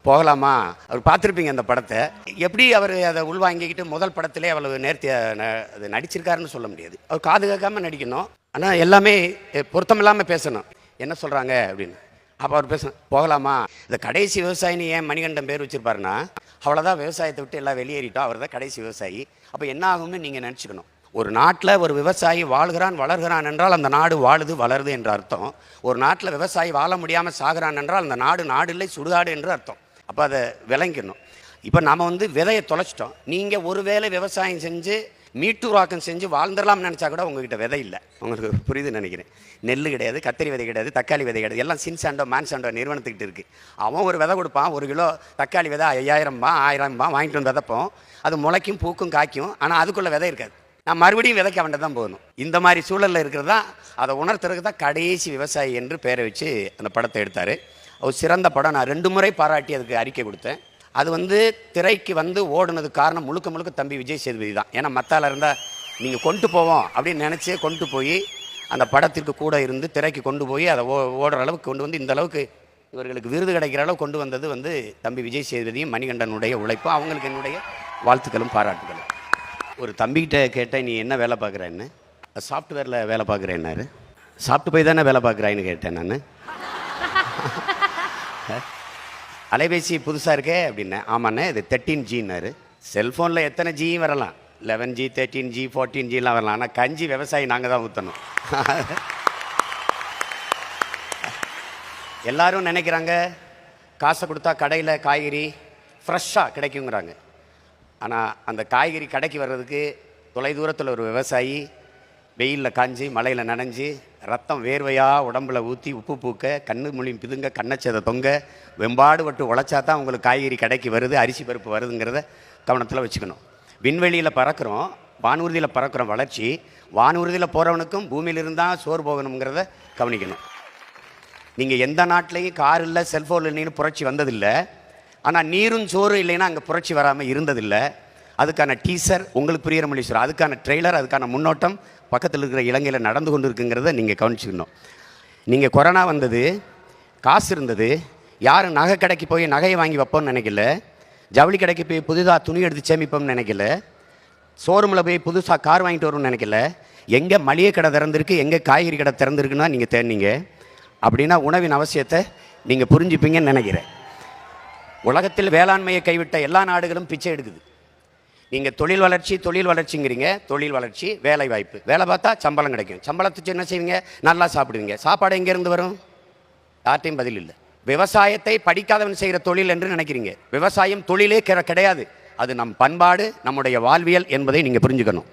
போகலாமா? அவர் பார்த்துருப்பீங்க அந்த படத்தை. எப்படி அவர் அதை உள்வாங்கிக்கிட்டு முதல் படத்திலே அவ்வளவு நேர்த்தியாக அது நடிச்சிருக்காருன்னு சொல்ல முடியாது. அவர் காது கேட்காம நடிக்கணும், ஆனால் எல்லாமே பொருத்தமில்லாமல் பேசணும். என்ன சொல்கிறாங்க அப்படின்னு. அப்போ அவர் போகலாமா, இந்த கடைசி விவசாயின்னு ஏன் மணிகண்டன் பேர் வச்சுருப்பாருன்னா, அவ்வளோதான், விவசாயத்தை விட்டு எல்லாம் வெளியேறிட்டோம், அவர் தான் கடைசி விவசாயி. அப்போ என்ன ஆகும்னு நீங்கள் நினச்சிக்கணும். ஒரு நாட்டில் ஒரு விவசாயி வாழ்கிறான் வளர்கிறான் என்றால் அந்த நாடு வாழுது வளருது என்ற அர்த்தம். ஒரு நாட்டில் விவசாயி வாழ முடியாமல் சாகிறான் என்றால் அந்த நாடு இல்லை சுடுகாடு என்று அர்த்தம். அப்போ அதை விளங்கிடணும். இப்போ நம்ம விதையை தொலைச்சிட்டோம். நீங்கள் ஒரு வேளை விவசாயம் செஞ்சு மீட்டூராக்கம் செஞ்சு வாழ்ந்துடலாம்னு நினச்சா கூட உங்ககிட்ட விதை இல்லை. உங்களுக்கு புரியுது நினைக்கிறேன். நெல் கிடையாது, கத்திரி விதை கிடையாது, தக்காளி விதை கிடையாது, எல்லாம் சின்சாண்டோ மான்சாண்டோ நிறுவனத்துக்கிட்ட இருக்குது. அவன் ஒரு விதை கொடுப்பான், 1 கிலோ தக்காளி விதை 5000 வாங்கிட்டு வந்து விதைப்போம். அது முளைக்கும் பூக்கும் காய்க்கும், ஆனால் அதுக்குள்ளே விதை இருக்காது. நான் மறுபடியும் விதைக்க வேண்டியது தான் போகணும். இந்த மாதிரி சூழலில் இருக்கிறது தான், அதை உணர்த்துறதுக்கு தான் கடைசி விவசாயி என்று பேரை வச்சு அந்த படத்தை எடுத்தார். ஒரு சிறந்த படம். நான் 2 முறை பாராட்டி அதுக்கு அறிக்கை கொடுத்தேன். அது திரைக்கு ஓடுனதுக்கு காரணம் முழுக்க தம்பி விஜய் சேதுபதி தான். ஏன்னா மத்தால இருந்தால் நீங்கள் கொண்டு போவோம் அப்படின்னு நினச்சி கொண்டு போய் அந்த படத்திற்கு கூட இருந்து திரைக்கு கொண்டு போய் அதை ஓடுற அளவுக்கு கொண்டு வந்து இந்த அளவுக்கு இவர்களுக்கு விருது கிடைக்கிற அளவு கொண்டு வந்தது தம்பி விஜய் சேதுபதியும் மணிகண்டனுடைய உழைப்பும், அவங்களுக்கு என்னுடைய வாழ்த்துக்களும் பாராட்டுகளும். ஒரு தம்பிக்கிட்ட கேட்டேன், நீ என்ன வேலை பார்க்குறேன்னு. சாஃப்ட்வேரில் வேலை பார்க்குறேன்னாரு. சாப்பிட்டு போய் தானே வேலை பார்க்குறான்னு கேட்டேன் நான். அலைபேசி புதுசாக இருக்கே அப்படின்னேன். ஆமாண்ணே, இது 13Gன்னாரு. செல்ஃபோனில் எத்தனை ஜியும் வரலாம், 11G 13G 14Gலாம் வரலாம். ஆனால் கஞ்சி விவசாயி நாங்கள் தான் ஊற்றணும். எல்லாரும் நினைக்கிறாங்க காசை கொடுத்தா கடையில் காய்கறி ஃப்ரெஷ்ஷாக கிடைக்குங்கிறாங்க. ஆனால் அந்த காய்கறி கடைக்கு வர்றதுக்கு தொலைதூரத்தில் ஒரு விவசாயி வெயிலில் காஞ்சி மழையில் நனைஞ்சி ரத்தம் வேர்வையாக உடம்பில் ஊற்றி உப்பு பூக்க கண்ணு மொழி பிதுங்க கண்ணச்சதை தொங்க வெம்பாடு பட்டு உழைச்சா தான் உங்களுக்கு காய்கறி கடைக்கு வருது, அரிசி பருப்பு வருதுங்கிறத கவனத்தில் வச்சுக்கணும். விண்வெளியில் பறக்கிறோம், வானூர்தியில் பறக்கிறோம். வளர்ச்சி வானூர்தியில் போகிறவனுக்கும் பூமியில் இருந்தால் சோறு போகணுங்கிறத கவனிக்கணும். நீங்கள் எந்த நாட்டிலையும் கார் இல்லை செல்ஃபோன் இல்லைன்னு புரட்சி வந்ததில்லை. ஆனால் நீரும் சோறு இல்லைன்னா அங்கே புரட்சி வராமல் இருந்ததில்லை. அதுக்கான டீசர் உங்களுக்கு புரிகிற மொழி சொல்கிறோம், அதுக்கான ட்ரெய்லர், அதுக்கான முன்னோட்டம் பக்கத்தில் இருக்கிற இலங்கையில் நடந்து கொண்டு இருக்குங்கிறத நீங்கள் கவனிச்சுக்கணும். நீங்கள் கொரோனா வந்தது, காசு இருந்தது, யாரும் நகை கடைக்கு போய் நகையை வாங்கி வைப்போம்னு நினைக்கல, ஜவுளி கடைக்கு போய் புதுதாக துணி எடுத்து சேமிப்போம்னு நினைக்கல, ஷோரூமில் போய் புதுசாக கார் வாங்கிட்டு வரும்னு நினைக்கல. எங்கே மளிகை கடை திறந்துருக்கு, எங்கே காய்கறி கடை திறந்துருக்குன்னா நீங்கள் தேடினீங்க. அப்படின்னா உணவின் அவசியத்தை நீங்கள் புரிஞ்சுப்பீங்கன்னு நினைக்கிறேன். உலகத்தில் வேளாண்மையை கைவிட்ட எல்லா நாடுகளும் பிச்சை எடுக்குது. நீங்கள் தொழில் வளர்ச்சிங்கிறீங்க. தொழில் வளர்ச்சி, வேலை வாய்ப்பு, வேலை பார்த்தா சம்பளம் கிடைக்கும். சம்பளத்துக்கு என்ன செய்வீங்க? நல்லா சாப்பிடுவீங்க. சாப்பாடு எங்கேருந்து வரும்? யார்ட்டையும் பதில் இல்லை. விவசாயத்தை படிக்காதவன் செய்கிற தொழில் என்று நினைக்கிறீங்க. விவசாயம் தொழிலே கிடையாது. அது நம் பண்பாடு, நம்முடைய வாழ்வியல் என்பதை நீங்கள் புரிஞ்சுக்கணும்.